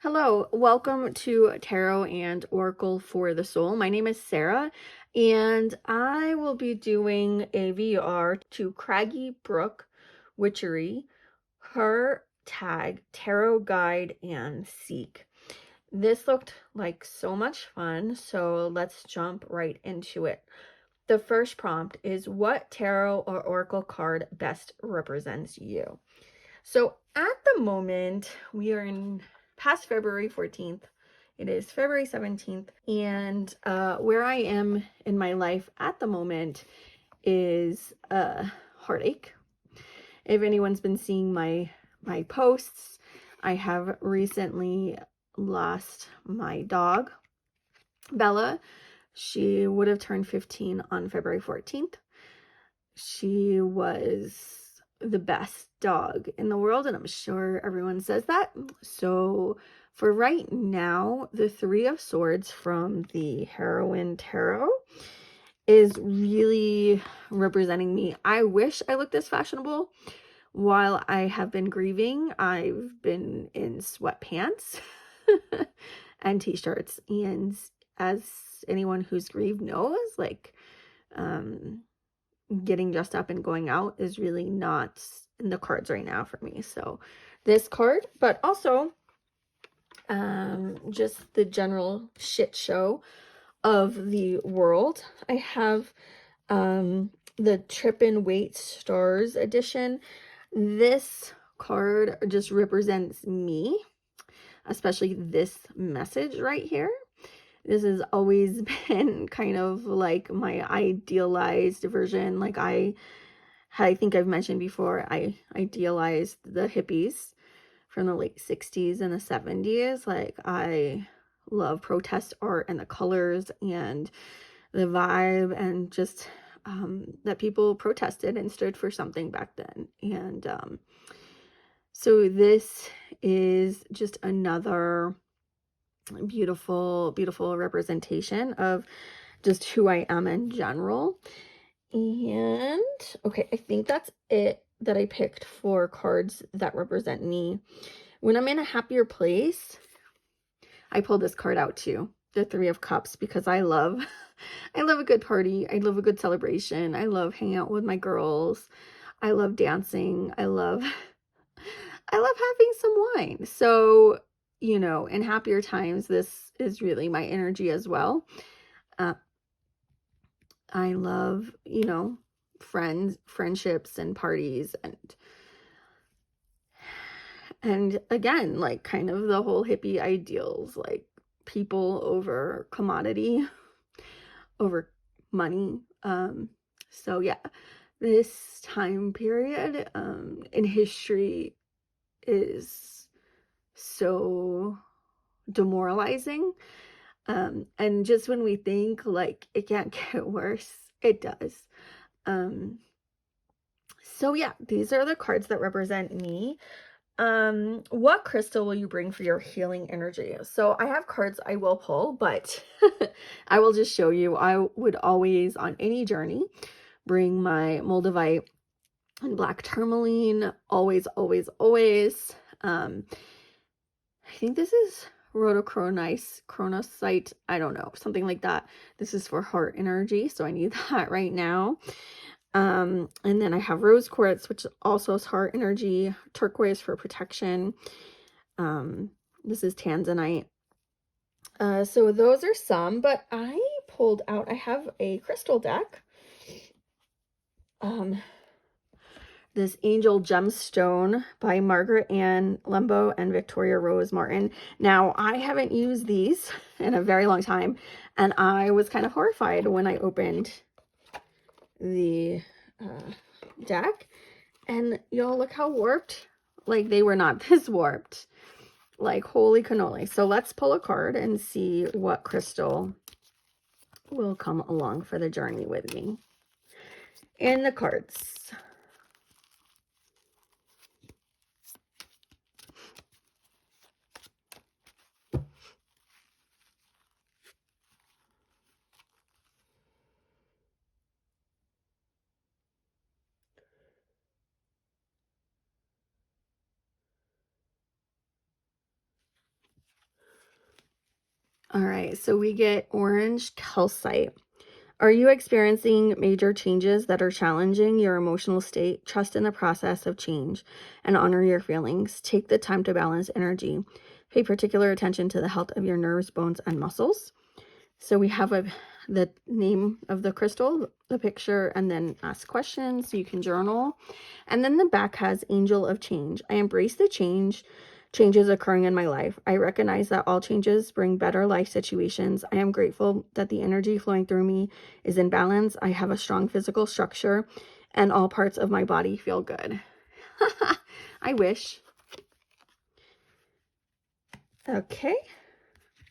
Hello, welcome to Tarot and Oracle for the Soul. My name is Sarah, and I will be doing a VR to Craggy, Brook, Witchery, her tag, Tarot Guide, and Seek. This looked like so much fun, so let's jump right into it. The first prompt is, what tarot or oracle card best represents you? So at the moment, we are in past February 14th. It is February 17th, and where I am in my life at the moment is heartache. If anyone's been seeing my posts, I have recently lost my dog, Bella. She would have turned 15 on February 14th. She was the best dog in the world, and I'm sure everyone says that. So for right now, the Three of Swords from the Heroine Tarot is really representing me. I wish I looked this fashionable. While I have been grieving, I've been in sweatpants and t-shirts, and as anyone who's grieved knows, like getting dressed up and going out is really not in the cards right now for me. So this card, but also just the general shit show of the world. I have the Trip and Wait Stars edition. This card just represents me, especially this message right here. This has always been kind of like my idealized version. Like I think I've mentioned before, I idealized the hippies from the late 60s and the 70s. Like I love protest art and the colors and the vibe, and just that people protested and stood for something back then. And so this is just another beautiful representation of just who I am in general. And okay, I think that's it that I picked for cards that represent me. When I'm in a happier place, I pulled this card out too, the Three of Cups, because I love a good party. I love a good celebration. I love hanging out with my girls. I love dancing. I love having some wine. So, you know, in happier times, this is really my energy as well. I love, you know, friendships and parties, and again, like kind of the whole hippie ideals, like people over commodity, over money. So yeah, this time period in history is so demoralizing. And just when we think like it can't get worse, it does. So yeah, these are the cards that represent me. What crystal will you bring for your healing energy? So I have cards I will pull, but I will just show you. I would always, on any journey, bring my Moldavite and black tourmaline. Always, always, always. I think this is chronosite. I don't know, something like that. This is for heart energy, so I need that right now. And then I have rose quartz, which also is heart energy, turquoise for protection. This is tanzanite. So those are some, but I pulled out, I have a crystal deck. This Angel Gemstone by Margaret Ann Lembo and Victoria Rose Martin. Now, I haven't used these in a very long time, and I was kind of horrified when I opened the deck, and y'all, look how warped. Like, they were not this warped. Like, holy cannoli. So let's pull a card and see what crystal will come along for the journey with me. In the cards. All right, so we get orange calcite. Are you experiencing major changes that are challenging your emotional state? Trust in the process of change and honor your feelings. Take the time to balance energy. Pay particular attention to the health of your nerves, bones, and muscles. So we have the name of the crystal, the picture, and then ask questions. You can journal. And then the back has Angel of Change. I embrace the changes occurring in my life. I recognize that all changes bring better life situations. I am grateful that the energy flowing through me is in balance. I have a strong physical structure and all parts of my body feel good. I wish. Okay.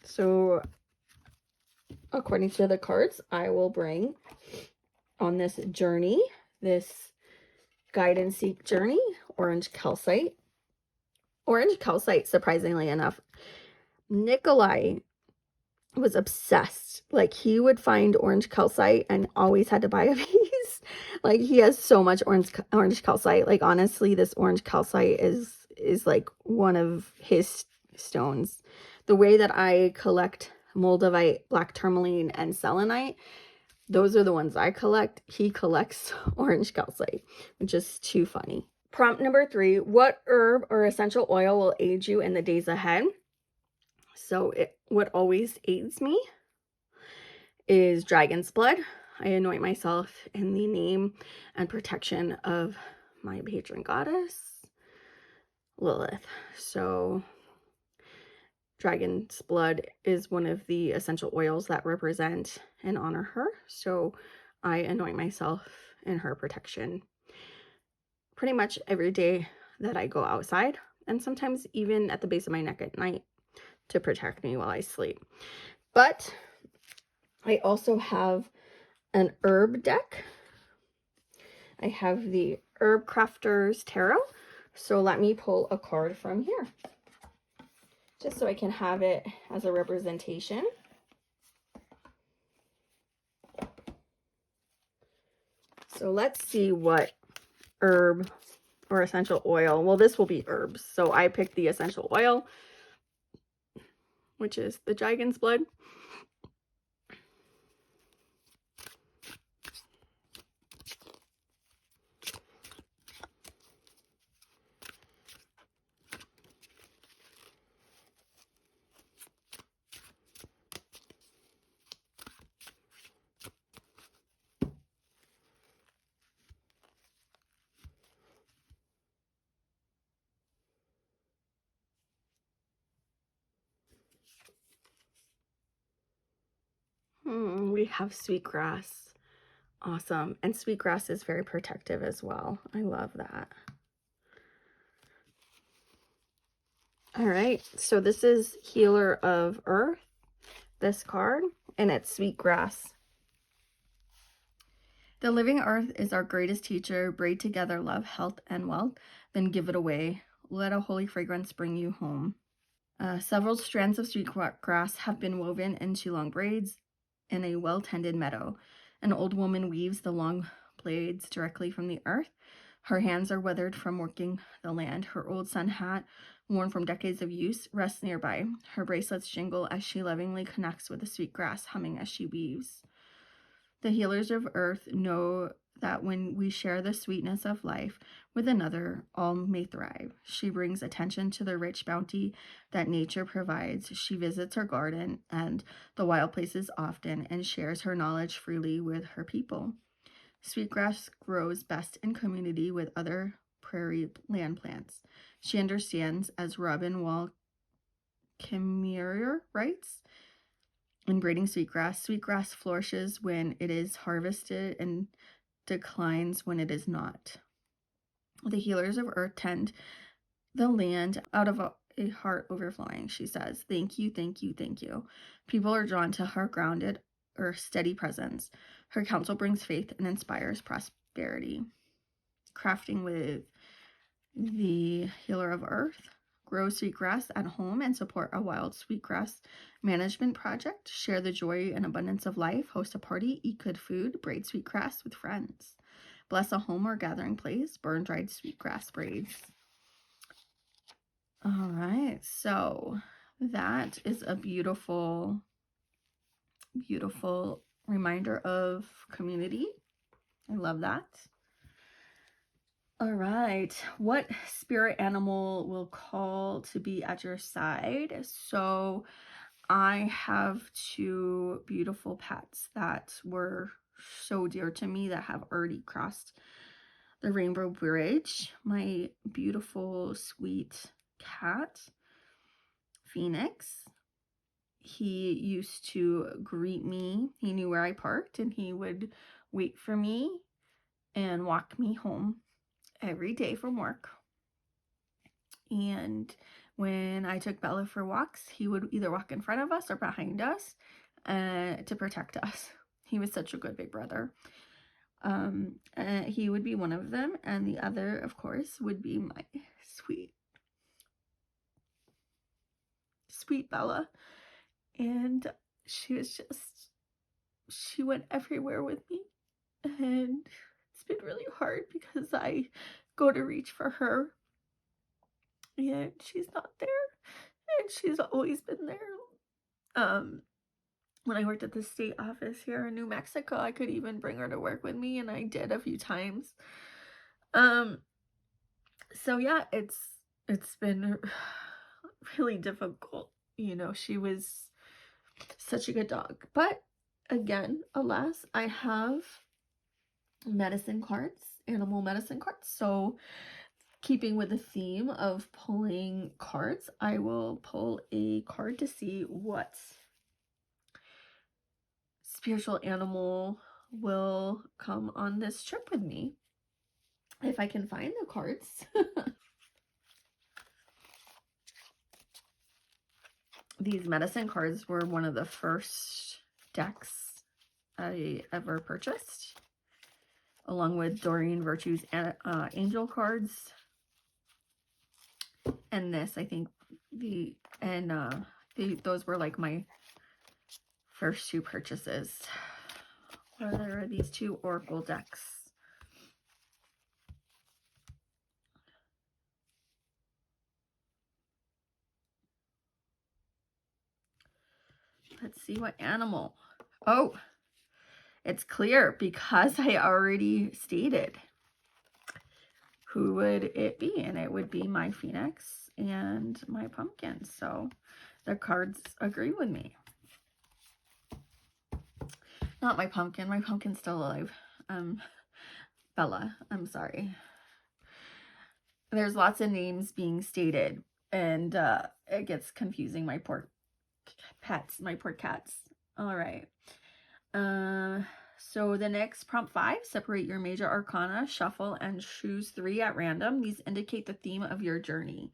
So according to the cards, I will bring on this journey, this guide and seek journey, orange calcite. Orange calcite, surprisingly enough, Nikolai was obsessed. Like, he would find orange calcite and always had to buy a piece. Like, he has so much orange calcite. Like, honestly, this orange calcite is like one of his stones. The way that I collect moldavite, black tourmaline, and selenite, those are the ones I collect. He collects orange calcite, which is too funny. Prompt number 3, what herb or essential oil will aid you in the days ahead? So what always aids me is dragon's blood. I anoint myself in the name and protection of my patron goddess, Lilith. So dragon's blood is one of the essential oils that represent and honor her. So I anoint myself in her protection pretty much every day that I go outside, and sometimes even at the base of my neck at night to protect me while I sleep. But I also have an herb deck. I have the Herb Crafters Tarot. So let me pull a card from here, just so I can have it as a representation. So let's see what herb or essential oil. Well, this will be herbs. So I picked the essential oil, which is the dragon's blood. We have sweetgrass. Awesome. And sweetgrass is very protective as well. I love that. All right. So this is Healer of Earth, this card, and it's sweetgrass. The living earth is our greatest teacher. Braid together love, health, and wealth, then give it away. Let a holy fragrance bring you home. Several strands of sweetgrass have been woven into long braids in a well-tended meadow. An old woman weaves the long blades directly from the earth. Her hands are weathered from working the land. Her old sun hat, worn from decades of use, rests nearby. Her bracelets jingle as she lovingly connects with the sweetgrass, humming as she weaves. The healers of earth know that when we share the sweetness of life with another, all may thrive. She brings attention to the rich bounty that nature provides. She visits her garden and the wild places often and shares her knowledge freely with her people. Sweetgrass grows best in community with other prairie land plants. She understands, as Robin Wall Kimmerer writes, in braiding sweetgrass flourishes when it is harvested and declines when it is not. The healers of earth tend the land out of a heart overflowing, she says. Thank you, thank you, thank you. People are drawn to her grounded or steady presence. Her counsel brings faith and inspires prosperity. Crafting with the healer of earth. Grow sweetgrass at home and support a wild sweetgrass management project. Share the joy and abundance of life. Host a party. Eat good food. Braid sweetgrass with friends. Bless a home or gathering place. Burn dried sweetgrass braids. All right, so that is a beautiful Beautiful reminder of community. I love that. All right, what spirit animal will call to be at your side? So I have two beautiful pets that were so dear to me that have already crossed the rainbow bridge. My beautiful, sweet cat, Phoenix. He used to greet me. He knew where I parked and he would wait for me and walk me home every day from work. And when I took Bella for walks, he would either walk in front of us or behind us to protect us. He was such a good big brother. He would be one of them, and the other, of course, would be my sweet Bella. And she went everywhere with me, and it's been really hard because I go to reach for her and she's not there, and she's always been there. When I worked at the state office here in New Mexico, I could even bring her to work with me, and I did a few times. So yeah, it's been really difficult. You know, she was such a good dog. But again, alas, I have medicine cards, animal medicine cards. So keeping with the theme of pulling cards, I will pull a card to see what spiritual animal will come on this trip with me, if I can find the cards. These medicine cards were one of the first decks I ever purchased, along with Doreen Virtue's angel cards. And this, I think, those were like my first two purchases. What are these two oracle decks? Let's see what animal. Oh, it's clear because I already stated who would it be, and it would be my Phoenix and my pumpkin. So the cards agree with me. Not my pumpkin. My pumpkin's still alive. Bella. I'm sorry. There's lots of names being stated, and it gets confusing. My poor pets. My poor cats. All right. So the next prompt 5, separate your major arcana, shuffle, and choose 3 at random. These indicate the theme of your journey.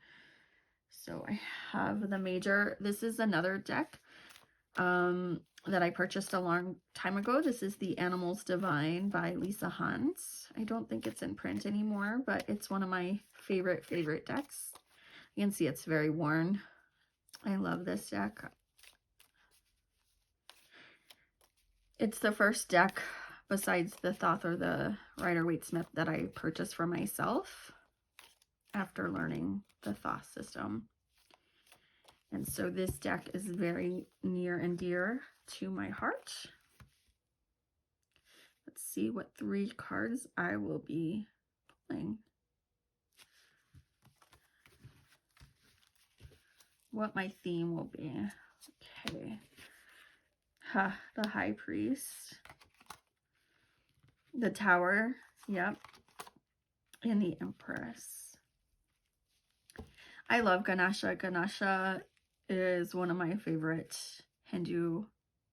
So I have the major. This is another deck that I purchased a long time ago. This is the Animals Divine by Lisa Hunt. I don't think it's in print anymore, but it's one of my favorite decks. You can see it's very worn. I love this deck. It's the first deck besides the Thoth or the Rider-Waite-Smith that I purchased for myself after learning the Thoth system. And so this deck is very near and dear to my heart. Let's see what 3 cards I will be pulling. What my theme will be. Okay. The High Priest. The Tower. Yep. And the Empress. I love Ganesha. Ganesha is one of my favorite Hindu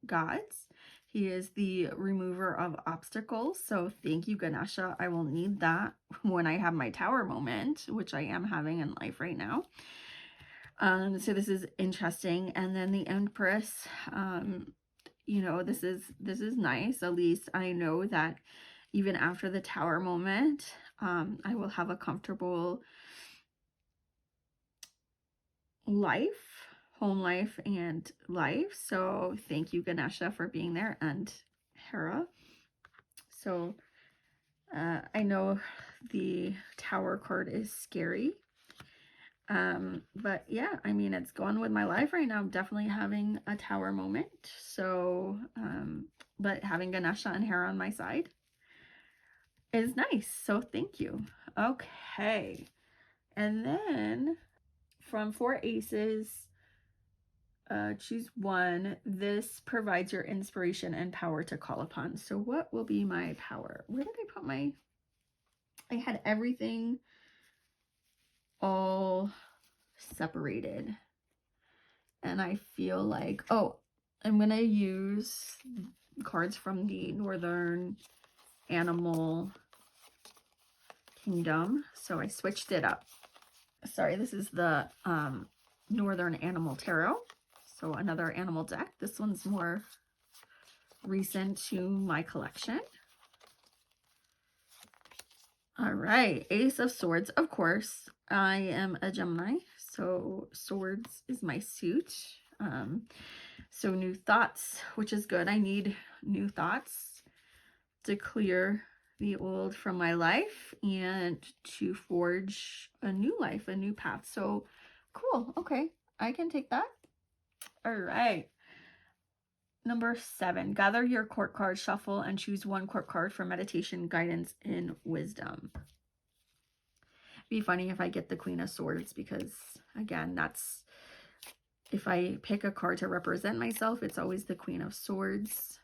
gods. He is the remover of obstacles. So thank you, Ganesha. I will need that when I have my tower moment, which I am having in life right now. So this is interesting. And then the Empress, you know, this is nice. At least I know that even after the tower moment, I will have a comfortable life, home life and life. So thank you, Ganesha, for being there, and Hera. So I know the tower card is scary, But yeah, I mean, it's going with my life right now. I'm definitely having a tower moment. So, but having Ganesha and Hera on my side is nice. So thank you. Okay. And then from 4 aces, choose one. This provides your inspiration and power to call upon. So what will be my power? Where did I put my, I had everything all separated. And I feel like, oh, I'm going to use cards from the Northern Animal Kingdom. So I switched it up. Sorry, this is the Northern Animal Tarot. So another animal deck. This one's more recent to my collection. All right, Ace of Swords, of course. I am a Gemini, so swords is my suit. So new thoughts, which is good. I need new thoughts to clear the old from my life and to forge a new life, a new path. So cool. Okay, I can take that. All right. Number 7, gather your court cards, shuffle, and choose one court card for meditation, guidance, and wisdom. Be funny if I get the Queen of Swords because, again, that's, if I pick a card to represent myself, it's always the Queen of Swords.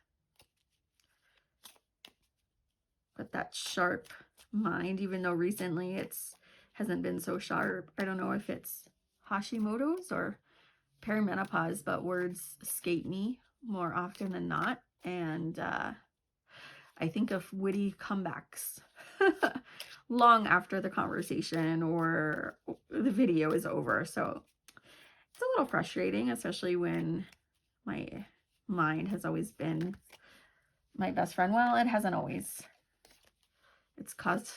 But that sharp mind, even though recently it's hasn't been so sharp. I don't know if it's Hashimoto's or perimenopause, but words escape me more often than not. And I think of witty comebacks long after the conversation or the video is over. So it's a little frustrating, especially when my mind has always been my best friend. Well, it hasn't always. It's caused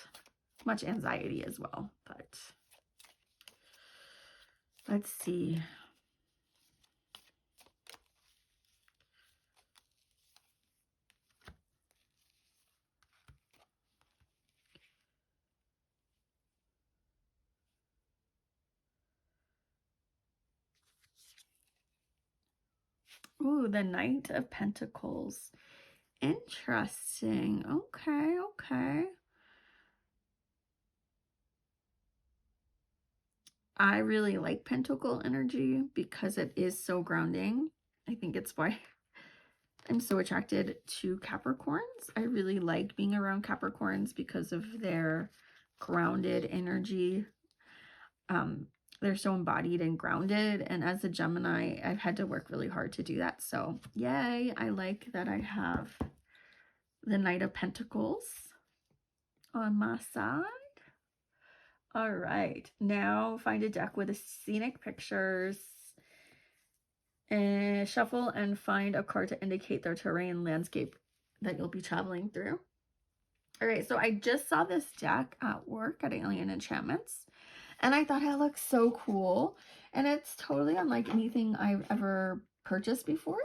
much anxiety as well, but let's see. Ooh, the Knight of Pentacles. Interesting. Okay, okay. I really like Pentacle energy because it is so grounding. I think it's why I'm so attracted to Capricorns. I really like being around Capricorns because of their grounded energy. They're so embodied and grounded, and as a Gemini, I've had to work really hard to do that. So yay, I like that I have the Knight of Pentacles on my side. All right, now find a deck with scenic pictures and shuffle and find a card to indicate the terrain landscape that you'll be traveling through. All right, so I just saw this deck at work at Alien Enchantments, and I thought it looked so cool, and it's totally unlike anything I've ever purchased before.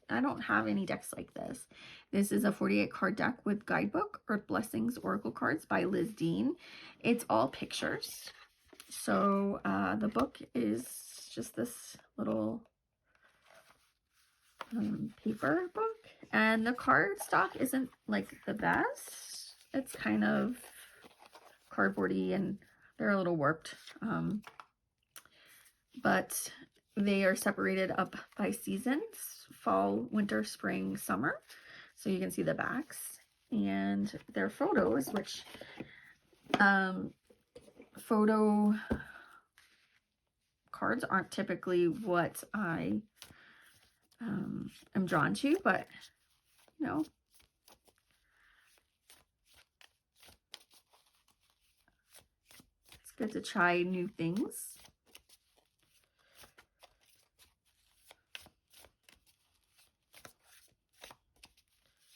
I don't have any decks like this. This is a 48 card deck with guidebook, Earth Blessings, Oracle cards by Liz Dean. It's all pictures. So the book is just this little paper book, and the card stock isn't like the best. It's kind of cardboardy and they're a little warped, but they are separated up by seasons: fall, winter, spring, summer. So you can see the backs and their photos, which photo cards aren't typically what I am drawn to, but you know, it's good to try new things.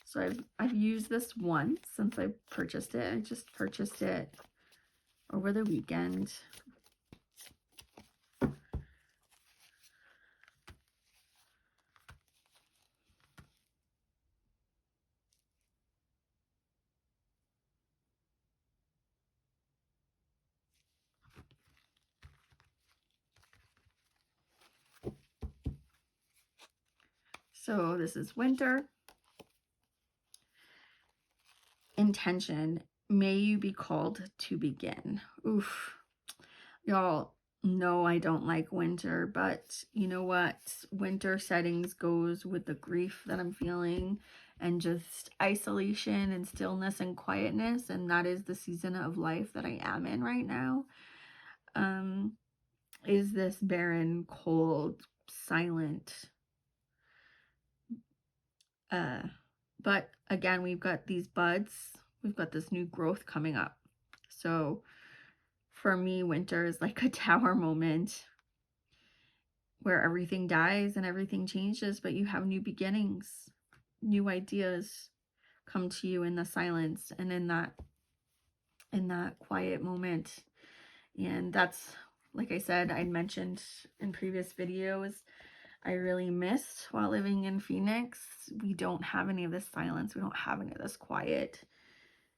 So I've used this once since I purchased it. I just purchased it over the weekend. So this is winter. Intention, may you be called to begin. Oof. Y'all know I don't like winter, but you know what? Winter settings goes with the grief that I'm feeling and just isolation and stillness and quietness, and that is the season of life that I am in right now. Is this barren, cold, silent, but again, we've got these buds, we've got this new growth coming up. So for me, winter is like a tower moment where everything dies and everything changes, but you have new beginnings, new ideas come to you in the silence and in that quiet moment. And that's, like I said, I'd mentioned in previous videos, I really missed while living in Phoenix. We don't have any of this silence. We don't have any of this quiet.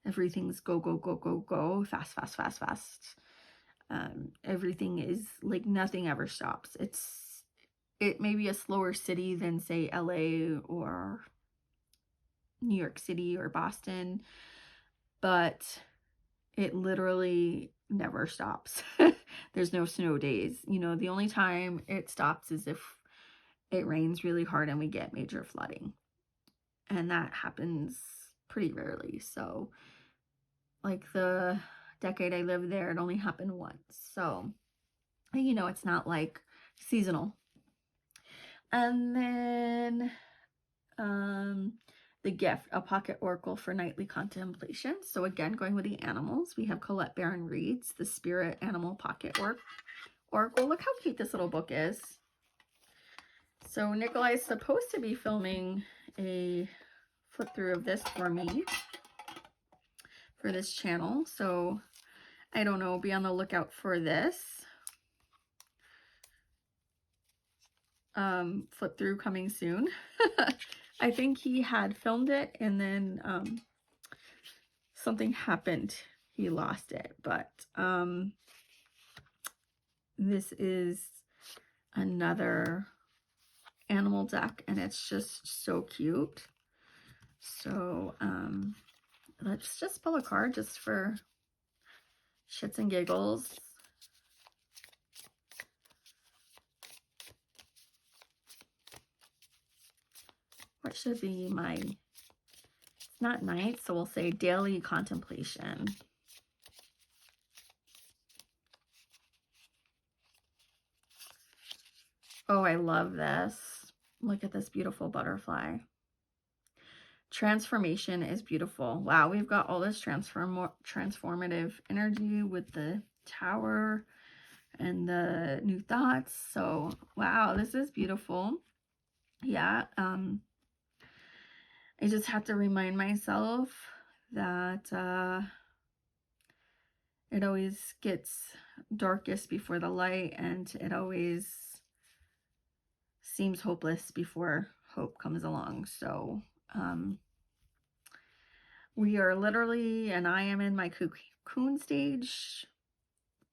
Everything's go, go, go, go, go, fast, fast, fast, fast. Everything is like nothing ever stops. It may be a slower city than say LA or New York City or Boston, but it literally never stops. There's no snow days. You know, the only time it stops is if it rains really hard and we get major flooding. And that happens pretty rarely. So like the decade I lived there, it only happened once. So, you know, it's not like seasonal. And then the gift, a pocket oracle for nightly contemplation. So again, going with the animals, we have Colette Baron Reed's The Spirit Animal Pocket Oracle. Look how cute this little book is. So Nikolai is supposed to be filming a flip through of this for me for this channel. So I don't know, be on the lookout for this. Flip through coming soon. I think he had filmed it and then something happened. He lost it. But this is another animal deck and it's just so cute. So let's just pull a card just for shits and giggles. What should be my, it's not night, so we'll say daily contemplation. Oh, I love this. Look at this beautiful butterfly. Transformation is beautiful. Wow, we've got all this transformative energy with the tower and the new thoughts. So, wow, this is beautiful. Yeah, I just have to remind myself that it always gets darkest before the light, and it always seems hopeless before hope comes along. So we are literally, and I am in my cocoon stage,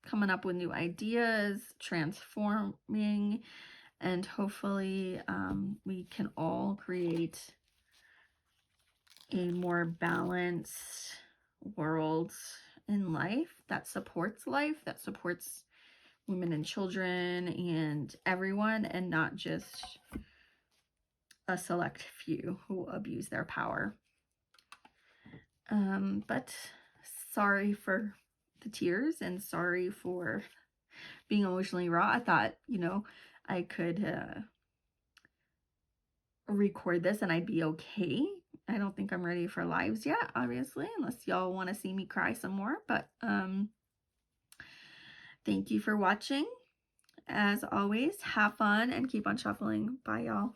coming up with new ideas, transforming, and hopefully we can all create a more balanced world in life that supports life, that supports women and children and everyone, and not just a select few who abuse their power. But sorry for the tears and sorry for being emotionally raw. I thought, you know, I could record this and I'd be okay. I don't think I'm ready for lives yet, obviously, unless y'all want to see me cry some more. But thank you for watching. As always, have fun and keep on shuffling. Bye, y'all.